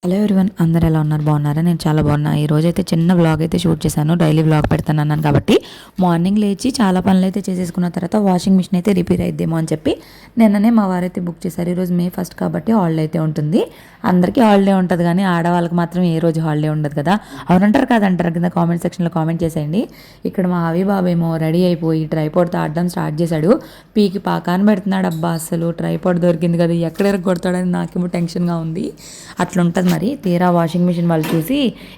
Hello everyone, అందరు ఎలా ఉన్నారు? బాగున్నారా? నేను చాలా బాగున్నా. ఈరోజైతే చిన్న వ్లాగ్ అయితే షూట్ చేశాను. డైలీ వ్లాగ్ పెడతానన్నాను కాబట్టి మార్నింగ్ లేచి చాలా పనులు అయితే చేసేసుకున్న తర్వాత వాషింగ్ మిషన్ అయితే రిపేర్ అయిద్దేమో అని చెప్పి నిన్ననే మా వారైతే బుక్ చేశారు. ఈరోజు మే 1 కాబట్టి హాలిడే అయితే ఉంటుంది. అందరికీ హాలిడే ఉంటుంది కానీ ఆడవాళ్ళకి మాత్రం ఏ రోజు హాలిడే ఉండదు కదా. అవునంటారు కాదంటారు కింద కామెంట్ సెక్షన్లో కామెంట్ చేసేయండి. ఇక్కడ మా అవి బాబేమో రెడీ అయిపోయి ట్రైపాడ్తో ఆడడం స్టార్ట్ చేశాడు. పీకి పాకాన్ని పెడుతున్నాడు. అబ్బా అసలు ట్రైపాడ్ దొరికింది కదా, ఎక్కడ కొడతాడని నాకేమో టెన్షన్గా ఉంది. అట్లా ఉంటుంది మరి. తీరా వాషింగ్ మిషన్ వాళ్ళు చూసి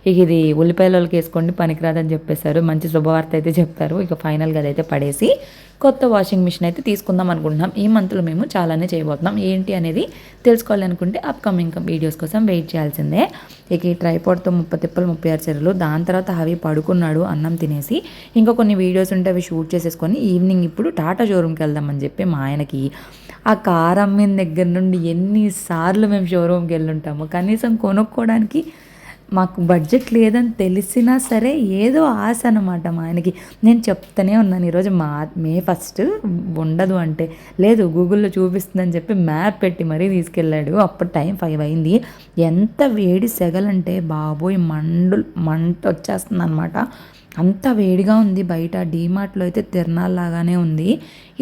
ఇక ఇది ఉల్లిపాయలకి వేసుకోండి, పనికిరాదని చెప్పేశారు. మంచి శుభవార్త అయితే చెప్తారు. ఇక ఫైనల్గా అదైతే పడేసి కొత్త వాషింగ్ మిషన్ అయితే తీసుకుందాం అనుకుంటున్నాం. ఈ మంత్లో మేము చాలానే చేయబోతున్నాం. ఏంటి అనేది తెలుసుకోవాలనుకుంటే అప్కమింగ్ వీడియోస్ కోసం వెయిట్ చేయాల్సిందే. ఇక ఈ ట్రైపాడ్తో 30 తిప్పలు 36 చర్యలు. దాని తర్వాత అవి పడుకున్నాడు అన్నం తినేసి. ఇంకా కొన్ని వీడియోస్ ఉంటే అవి షూట్ చేసేసుకొని ఈవినింగ్ ఇప్పుడు టాటా షోరూమ్కి వెళ్దామని చెప్పి మా ఆయనకి, ఆ కార్ అమ్మిన దగ్గర నుండి ఎన్నిసార్లు మేము షోరూమ్కి వెళ్ళుంటాము. కనీసం కొనుక్కోవడానికి మాకు బడ్జెట్ లేదని తెలిసినా సరే ఏదో ఆశ అనమాట మా ఆయనకి. నేను చెప్తానే ఉన్నాను, ఈరోజు మే 1 ఉండదు అంటే లేదు గూగుల్లో చూపిస్తుందని చెప్పి మ్యాప్ పెట్టి మరీ తీసుకెళ్ళాడు. అప్పుడు టైం 5 అయింది. ఎంత వేడి సెగలంటే బాబోయ్ మంట వచ్చేస్తుంది అనమాట. అంత వేడిగా ఉంది బయట. డీమార్ట్లో అయితే తిరణాల్లాగానే ఉంది.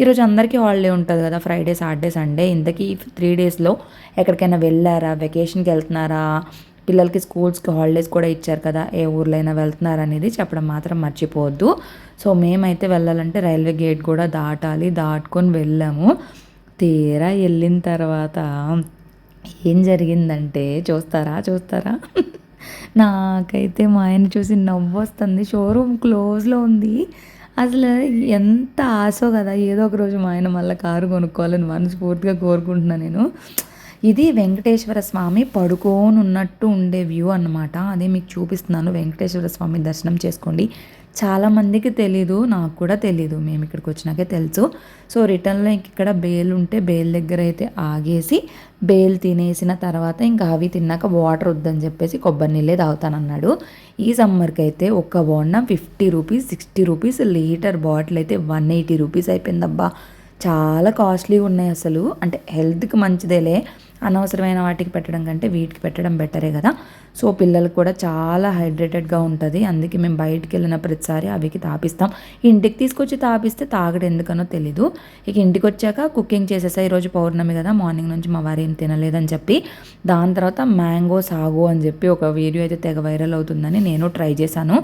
ఈరోజు అందరికీ హాలిడే ఉంటుంది కదా, ఫ్రైడే సాటర్డే సండే. ఇంతకీ 3 డేస్లో ఎక్కడికైనా వెళ్ళారా, వెకేషన్కి వెళ్తున్నారా, పిల్లలకి స్కూల్స్కి హాలిడేస్ కూడా ఇచ్చారు కదా, ఏ ఊర్లో అయినా వెళ్తున్నారు అనేది చెప్పడం మాత్రం మర్చిపోవద్దు. సో మేమైతే వెళ్ళాలంటే రైల్వే గేట్ కూడా దాటాలి. దాటుకొని వెళ్ళాము. తీరా వెళ్ళిన తర్వాత ఏం జరిగిందంటే చూస్తారా నాకైతే మా ఆయన చూసి నవ్వు వస్తుంది. షోరూమ్ క్లోజ్లో ఉంది. అసలు ఎంత ఆశో కదా, ఏదో ఒక రోజు మా ఆయన మళ్ళీ కారు కొనుక్కోవాలని మనస్ఫూర్తిగా కోరుకుంటున్నాను నేను. ఇది వెంకటేశ్వర స్వామి పడుకోనున్నట్టు ఉండే వ్యూ అన్నమాట. అదే మీకు చూపిస్తున్నాను. వెంకటేశ్వర స్వామి దర్శనం చేసుకోండి. చాలామందికి తెలీదు, నాకు కూడా తెలీదు. మేము ఇక్కడికి వచ్చినాకే తెలుసు. సో రిటర్న్లో ఇక్కడ బేల్ ఉంటే బేల్ దగ్గర అయితే ఆగేసి బేల్ తినేసిన తర్వాత ఇంకా అవి తిన్నాక వాటర్ వద్దని చెప్పేసి కొబ్బరి నీళ్ళే తాగుతానన్నాడు. ఈ సమ్మర్కి అయితే ఒక్క బోండం 50 రూపీస్, 60 రూపీస్, లీటర్ బాటిల్ అయితే 180 రూపీస్ అయిపోయిందబ్బా. చాలా కాస్ట్లీ ఉన్నాయి అసలు. అంటే హెల్త్కి మంచిదేలే, అనవసరమైన వాటికి పెట్టడం కంటే వీటికి పెట్టడం బెటరే కదా. సో పిల్లలకు కూడా చాలా హైడ్రేటెడ్గా ఉంటుంది. అందుకే మేము బయటికి వెళ్ళిన ప్రతిసారి అవికి తాపిస్తాం. ఇంటికి తీసుకొచ్చి తాపిస్తే తాగడం ఎందుకనో తెలీదు. ఇక ఇంటికి వచ్చాక కుకింగ్ చేసేసా. ఈరోజు పౌర్ణమి కదా, మార్నింగ్ నుంచి మా వారు ఏం తినలేదని చెప్పి. దాని తర్వాత మ్యాంగో సాగు అని చెప్పి ఒక వీడియో అయితే తెగ వైరల్ అవుతుందని నేను ట్రై చేశాను.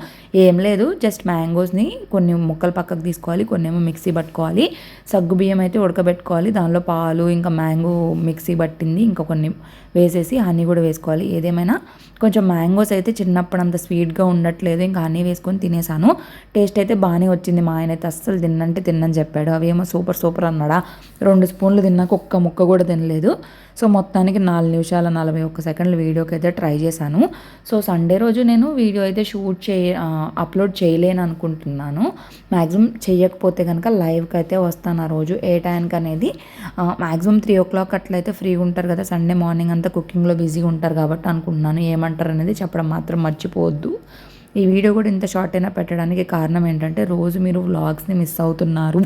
ఏం లేదు, జస్ట్ మ్యాంగోస్ని కొన్ని ముక్కలు పక్కకు తీసుకోవాలి, కొన్ని ఏమో మిక్సీ పట్టుకోవాలి, సగ్గు బియ్యం అయితే ఉడకబెట్టుకోవాలి, దానిలో పాలు ఇంకా మ్యాంగో మిక్సీ పట్టింది ఇంకా కొన్ని వేసేసి హనీ కూడా వేసుకోవాలి. ఏదేమైనా కొంచెం మ్యాంగోస్ అయితే చిన్నప్పుడు అంత స్వీట్గా ఉండట్లేదు. ఇంకా హనీ వేసుకొని తినేసాను. టేస్ట్ అయితే బాగానే వచ్చింది. మా ఆయన అయితే అస్సలు తిన్నని చెప్పాడు. అవేమో సూపర్ అన్నాడా. 2 స్పూన్లు తిన్నాక ఒక్క ముక్క కూడా తినలేదు. సో మొత్తానికి 4 నిమిషాల 41 సెకండ్ల వీడియోకి అయితే ట్రై చేశాను. సో సండే రోజు నేను వీడియో అయితే అప్లోడ్ చేయలేను అనుకుంటున్నాను. మ్యాక్సిమం చేయకపోతే కనుక లైవ్కి అయితే వస్తాను ఆ రోజు. ఏ టైంకి అనేది మ్యాక్సిమం 3 o'clock అట్లయితే ఫ్రీగా ఉంటారు కదా. సండే మార్నింగ్ అంతా కుకింగ్లో బిజీగా ఉంటారు కాబట్టి అనుకుంటున్నాను. ఏమంటారు అనేది చెప్పడం మాత్రం మర్చిపోవద్దు. ఈ వీడియో కూడా ఇంత షార్ట్ అయినా పెట్టడానికి కారణం ఏంటంటే రోజు మీరు వ్లాగ్స్ని మిస్ అవుతున్నారు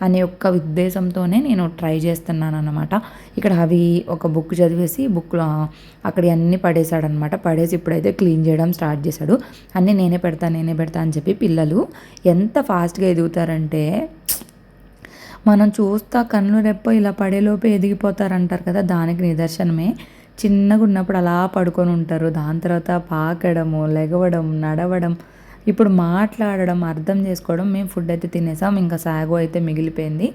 అనే ఒక్క ఉద్దేశంతోనే నేను ట్రై చేస్తున్నాను అన్నమాట. ఇక్కడ అవి ఒక బుక్ చదివేసి బుక్లో అక్కడ అన్నీ పడేశాడనమాట. పడేసి ఇప్పుడైతే క్లీన్ చేయడం స్టార్ట్ చేశాడు. అన్నీ నేనే పెడతా అని చెప్పి పిల్లలు ఎంత ఫాస్ట్గా ఎదుగుతారంటే, మనం చూస్తా కన్ను రెప్ప ఇలా పడేలోపే ఎదిగిపోతారంటారు కదా, దానికి నిదర్శనమే. చిన్నగా ఉన్నప్పుడు అలా పడుకొని ఉంటారు. దాని తర్వాత పాకడము, లెగవడం, నడవడం, ఇప్పుడు మాట్లాడడం, అర్థం చేసుకోవడం. మేము ఫుడ్ అయితే తినేసాం. ఇంకా సాగో అయితే మిగిలిపోయింది.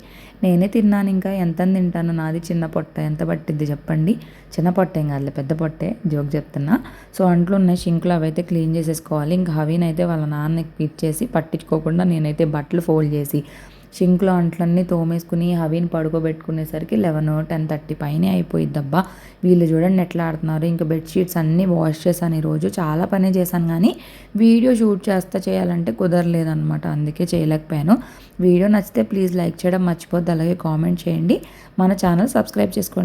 నేనే తిన్నాను. ఇంకా ఎంత తింటాను, నాది చిన్న పొట్ట, ఎంత పట్టిద్ది చెప్పండి. చిన్న పొట్ట ఏం కాదులే, పెద్ద పొట్టే, జోక్ చెప్తున్నా. సో అంట్లో ఉన్నాయి షింకులు, అవైతే క్లీన్ చేసేసుకోవాలి. ఇంకా హవీనైతే వాళ్ళ నాన్నకి ఇచ్చేసి పట్టించుకోకుండా నేనైతే బట్టలు ఫోల్డ్ చేసి సింక్లో అంట్లన్నీ తోమేసుకుని హవీని పడుకోబెట్టుకునేసరికి 11, 10:30 పైనే అయిపోయిద్దబ్బా. వీళ్ళు చూడండి ఎట్లా ఆడుతున్నారు. ఇంకా బెడ్షీట్స్ అన్నీ వాష్ చేశాను ఈరోజు. చాలా పని చేశాను కానీ వీడియో షూట్ చేయాలంటే కుదరలేదనమాట. అందుకే చేయలేకపోయాను. వీడియో నచ్చితే ప్లీజ్ లైక్ చేయడం మర్చిపోద్దు. అలాగే కామెంట్ చేయండి. మన ఛానల్ సబ్స్క్రైబ్ చేసుకోండి.